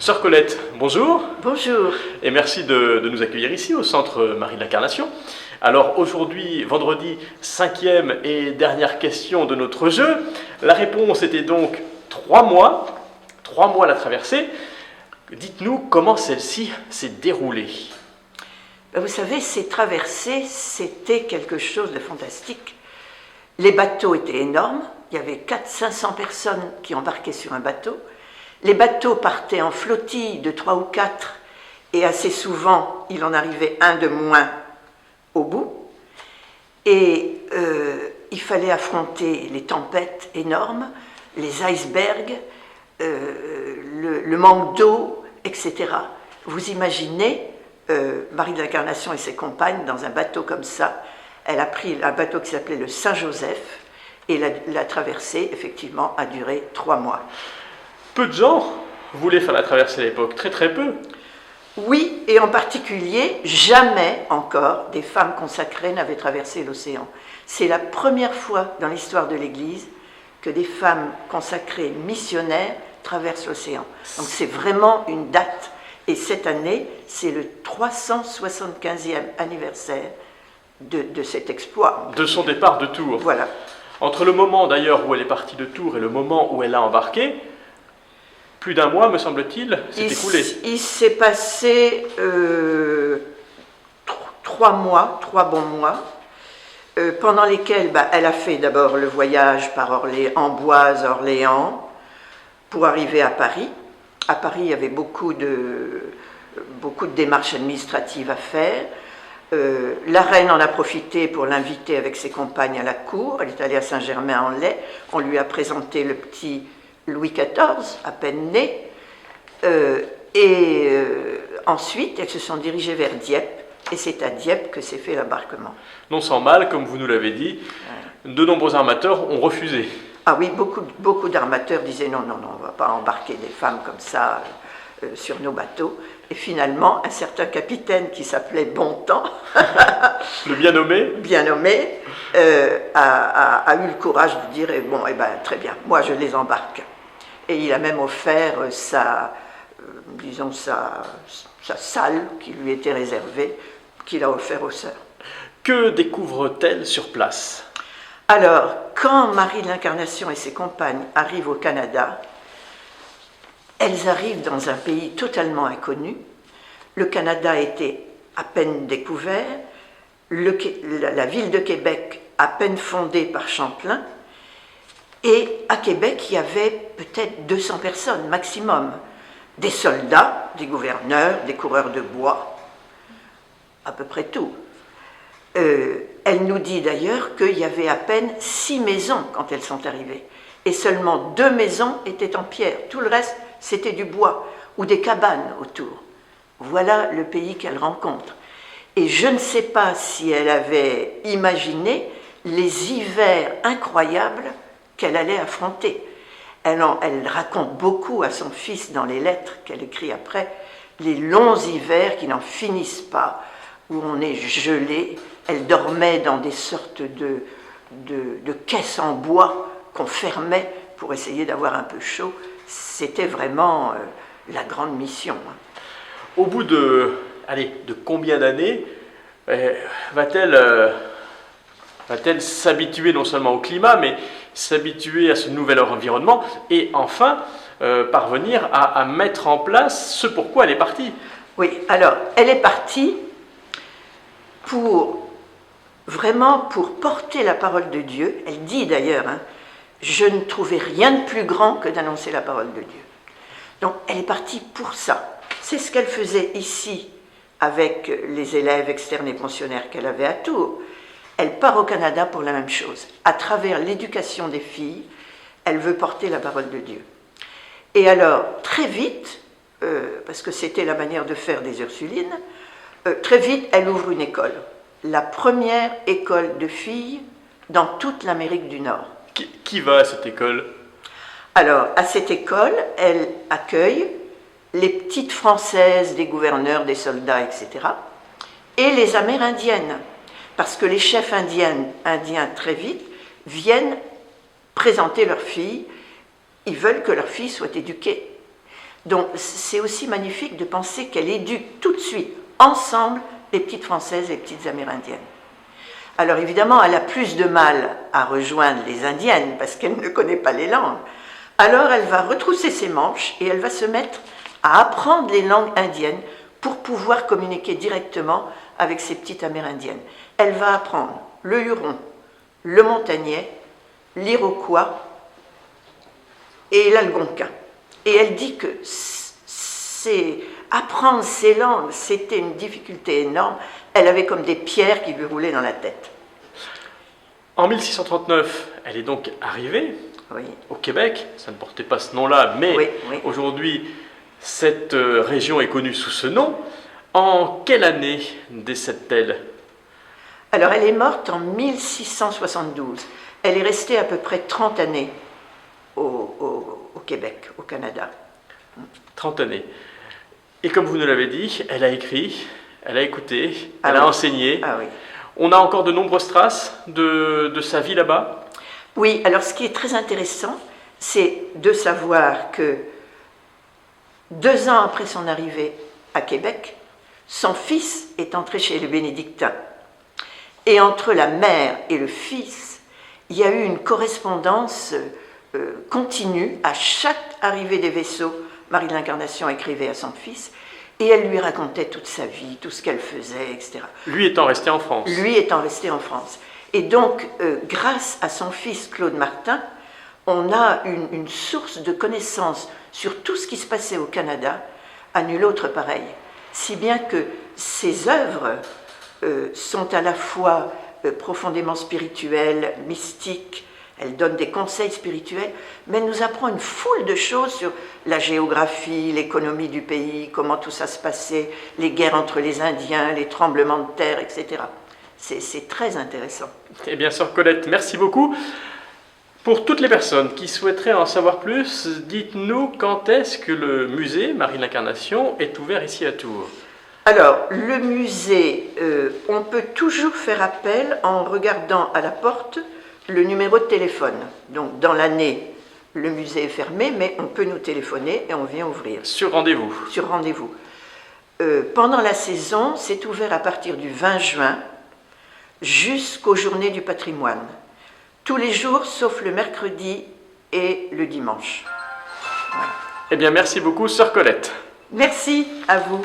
Sœur Colette, bonjour. Bonjour. Et merci de nous accueillir ici au Centre Marie de l'Incarnation. Alors aujourd'hui, vendredi, 5e et dernière question de notre jeu. La réponse était donc 3 mois. 3 mois la traversée. Dites-nous comment celle-ci s'est déroulée. Vous savez, ces traversées, c'était quelque chose de fantastique. Les bateaux étaient énormes. Il y avait 400-500 personnes qui embarquaient sur un bateau. Les bateaux partaient en flottille de 3 ou 4 et assez souvent, il en arrivait un de moins au bout. Et il fallait affronter les tempêtes énormes, les icebergs, le manque d'eau, etc. Vous imaginez Marie de l'Incarnation et ses compagnes dans un bateau comme ça. Elle a pris un bateau qui s'appelait le Saint-Joseph et la traversée, effectivement, a duré 3 mois. Peu de gens voulaient faire la traversée à l'époque, très très peu. Oui, et en particulier, jamais encore des femmes consacrées n'avaient traversé l'océan. C'est la première fois dans l'histoire de l'Église que des femmes consacrées missionnaires traversent l'océan. Donc c'est vraiment une date. Et cette année, c'est le 375e anniversaire de cet exploit. De son départ de Tours. Voilà. Entre le moment d'ailleurs où elle est partie de Tours et le moment où elle a embarqué, plus d'un mois, me semble-t-il, s'est écoulé. Il s'est passé 3 mois, 3 bons mois, pendant lesquels elle a fait d'abord le voyage par Amboise, Orléans, pour arriver à Paris. À Paris, il y avait beaucoup de démarches administratives à faire. La reine en a profité pour l'inviter avec ses compagnes à la cour. Elle est allée à Saint-Germain-en-Laye. On lui a présenté le petit Louis XIV, à peine né. Ensuite, elles se sont dirigées vers Dieppe. Et c'est à Dieppe que s'est fait l'embarquement. Non sans mal, comme vous nous l'avez dit, de nombreux armateurs ont refusé. Ah oui, beaucoup d'armateurs disaient non, on ne va pas embarquer des femmes comme ça sur nos bateaux. Et finalement, un certain capitaine qui s'appelait Bontemps, le bien nommé, a eu le courage de dire très bien, moi je les embarque. Et il a même offert sa salle qui lui était réservée, qu'il a offert aux sœurs. Que découvrent-elles sur place? Alors, quand Marie de l'Incarnation et ses compagnes arrivent au Canada, elles arrivent dans un pays totalement inconnu. Le Canada était à peine découvert, la ville de Québec à peine fondée par Champlain, et à Québec, il y avait peut-être 200 personnes maximum. Des soldats, des gouverneurs, des coureurs de bois, à peu près tout. Elle nous dit d'ailleurs qu'il y avait à peine 6 maisons quand elles sont arrivées. Et seulement 2 maisons étaient en pierre. Tout le reste, c'était du bois ou des cabanes autour. Voilà le pays qu'elle rencontre. Et je ne sais pas si elle avait imaginé les hivers incroyables qu'elle allait affronter. Elle raconte beaucoup à son fils dans les lettres qu'elle écrit après, les longs hivers qui n'en finissent pas, où on est gelé. Elle dormait dans des sortes de caisses en bois qu'on fermait pour essayer d'avoir un peu chaud. C'était vraiment la grande mission. Au bout de combien d'années va-t-elle s'habituer non seulement au climat, mais s'habituer à ce nouvel environnement et enfin parvenir à mettre en place ce pourquoi elle est partie? Oui, alors elle est partie pour porter la parole de Dieu. Elle dit d'ailleurs, je ne trouvais rien de plus grand que d'annoncer la parole de Dieu. Donc elle est partie pour ça. C'est ce qu'elle faisait ici avec les élèves externes et pensionnaires qu'elle avait à Tours. Elle part au Canada pour la même chose. À travers l'éducation des filles, elle veut porter la parole de Dieu. Et alors, très vite, parce que c'était la manière de faire des Ursulines, très vite, elle ouvre une école. La première école de filles dans toute l'Amérique du Nord. Qui va à cette école? Alors, à cette école, elle accueille les petites Françaises des gouverneurs, des soldats, etc., et les Amérindiennes, parce que les chefs indiens très vite viennent présenter leurs filles, ils veulent que leurs filles soient éduquées. Donc c'est aussi magnifique de penser qu'elle éduque tout de suite, ensemble, les petites Françaises et les petites Amérindiennes. Alors évidemment, elle a plus de mal à rejoindre les Indiennes parce qu'elle ne connaît pas les langues. Alors elle va retrousser ses manches et elle va se mettre à apprendre les langues indiennes pour pouvoir communiquer directement avec ces petites Amérindiennes. Elle va apprendre le huron, le montagnais, l'iroquois et l'algonquin. Et elle dit que apprendre ces langues, c'était une difficulté énorme. Elle avait comme des pierres qui lui roulaient dans la tête. En 1639, elle est donc arrivée au Québec. Ça ne portait pas ce nom-là, mais aujourd'hui, cette région est connue sous ce nom. En quelle année décède-t-elle? Alors, elle est morte en 1672. Elle est restée à peu près 30 années au Québec, au Canada. 30 années. Et comme vous nous l'avez dit, elle a écrit, elle a écouté, elle a enseigné. Ah oui. On a encore de nombreuses traces de sa vie là-bas? Oui, alors ce qui est très intéressant, c'est de savoir que 2 ans après son arrivée à Québec, son fils est entré chez les bénédictins. Et entre la mère et le fils, il y a eu une correspondance continue. À chaque arrivée des vaisseaux, Marie de l'Incarnation écrivait à son fils et elle lui racontait toute sa vie, tout ce qu'elle faisait, etc. Lui étant resté en France. Lui étant resté en France. Et donc, grâce à son fils Claude Martin, on a une source de connaissances sur tout ce qui se passait au Canada à nul autre pareil. Si bien que ses œuvres sont à la fois profondément spirituelles, mystiques, elle donne des conseils spirituels, mais elle nous apprend une foule de choses sur la géographie, l'économie du pays, comment tout ça se passait, les guerres entre les Indiens, les tremblements de terre, etc. C'est très intéressant. Eh bien, sœur Colette, merci beaucoup. Pour toutes les personnes qui souhaiteraient en savoir plus, dites-nous quand est-ce que le musée Marie de l'Incarnation est ouvert ici à Tours? Alors, le musée, on peut toujours faire appel en regardant à la porte le numéro de téléphone. Donc, dans l'année, le musée est fermé, mais on peut nous téléphoner et on vient ouvrir. Sur rendez-vous? Sur rendez-vous. Pendant la saison, c'est ouvert à partir du 20 juin jusqu'aux Journées du patrimoine. Tous les jours, sauf le mercredi et le dimanche. Voilà. Eh bien, merci beaucoup, sœur Colette. Merci à vous.